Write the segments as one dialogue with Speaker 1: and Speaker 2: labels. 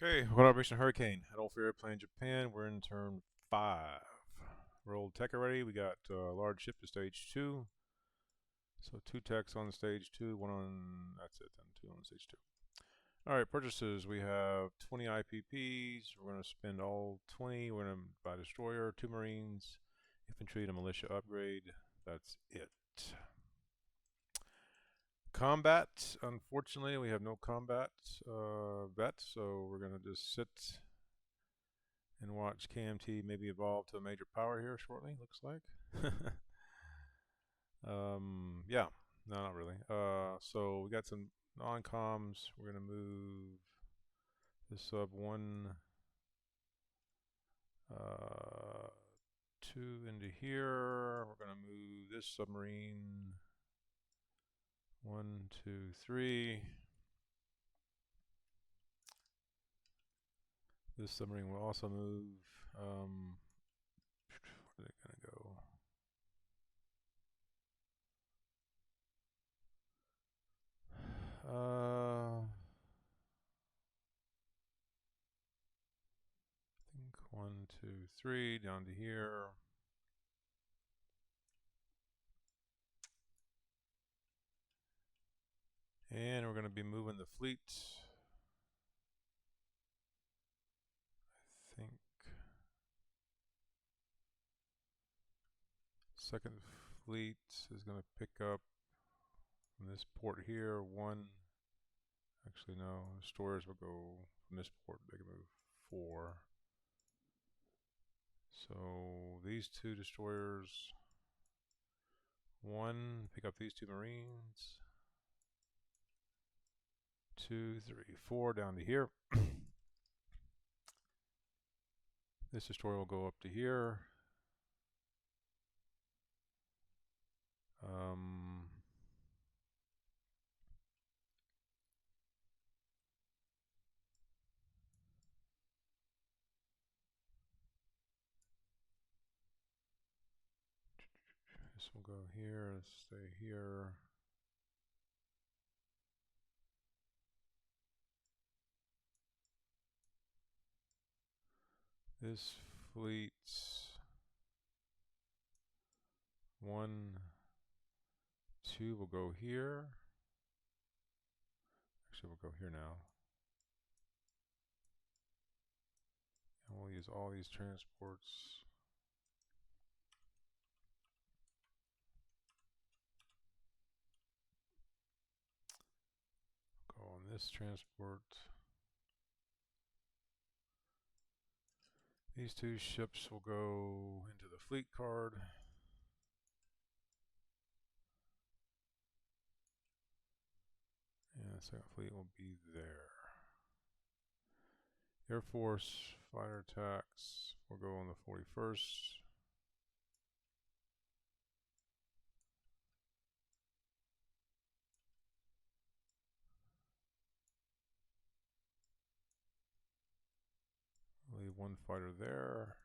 Speaker 1: Okay, what Operation Hurricane? Had all for airplane Japan. We're in turn 5. Rolled tech already. We got large ship to stage 2. So 2 techs on stage 2, 1 on, that's it then, 2 on stage 2. Alright, purchases. We have 20 IPPs. We're going to spend all 20. We're going to buy destroyer, 2 marines, infantry and a militia upgrade. That's it. Combat, unfortunately, we have no combat vet, so we're going to just sit and watch KMT maybe evolve to a major power here shortly, looks like. Yeah, no, not really. So we got some non-coms. We're going to move this sub 1, 2 into here. We're going to move this submarine 1, 2, 3. This submarine will also move. Where are they going to go? I think 1, 2, 3 down to here. And we're going to be moving the fleet. I think second fleet is going to pick up from this port here. 1, actually no, destroyers will go from this port. They can move 4. So these 2 destroyers, 1, pick up these 2 marines. 2, 3, 4 down to here. This destroyer will go up to here. This will go here, stay here. This fleet's 1, 2 will go here. Actually, we'll go here now. And we'll use all these transports. Go on this transport. These 2 ships will go into the fleet card. And the second fleet will be there. Air Force fighter attacks will go on the 41st. Leave 1 fighter there.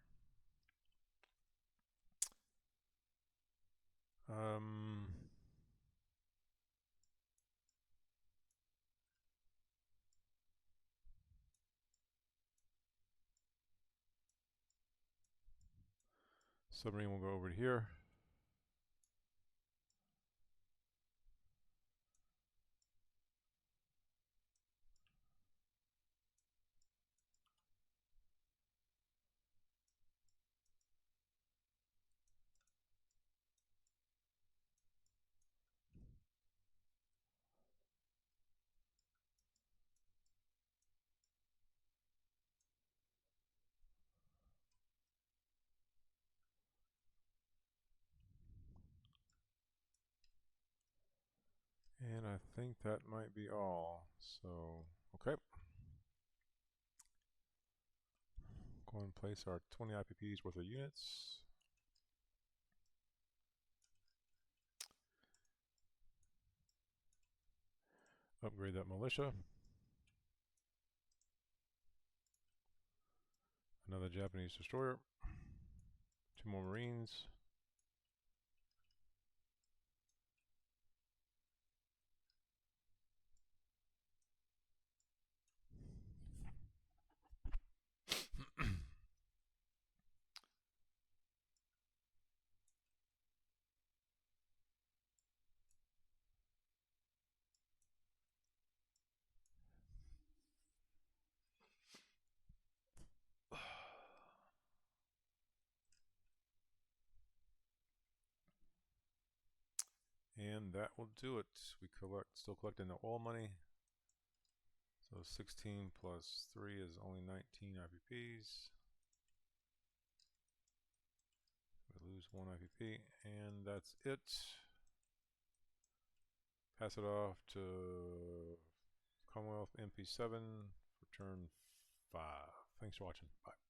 Speaker 1: Submarine will go over here. And I think that might be all. So, okay. Go and place our 20 IPPs worth of units. Upgrade that militia. Another Japanese destroyer. 2 more marines. And that will do it. We still collecting the oil money. So 16 plus 3 is only 19 IPPs. We lose 1 IPP, and that's it. Pass it off to Commonwealth MP7 for turn 5. Thanks for watching. Bye.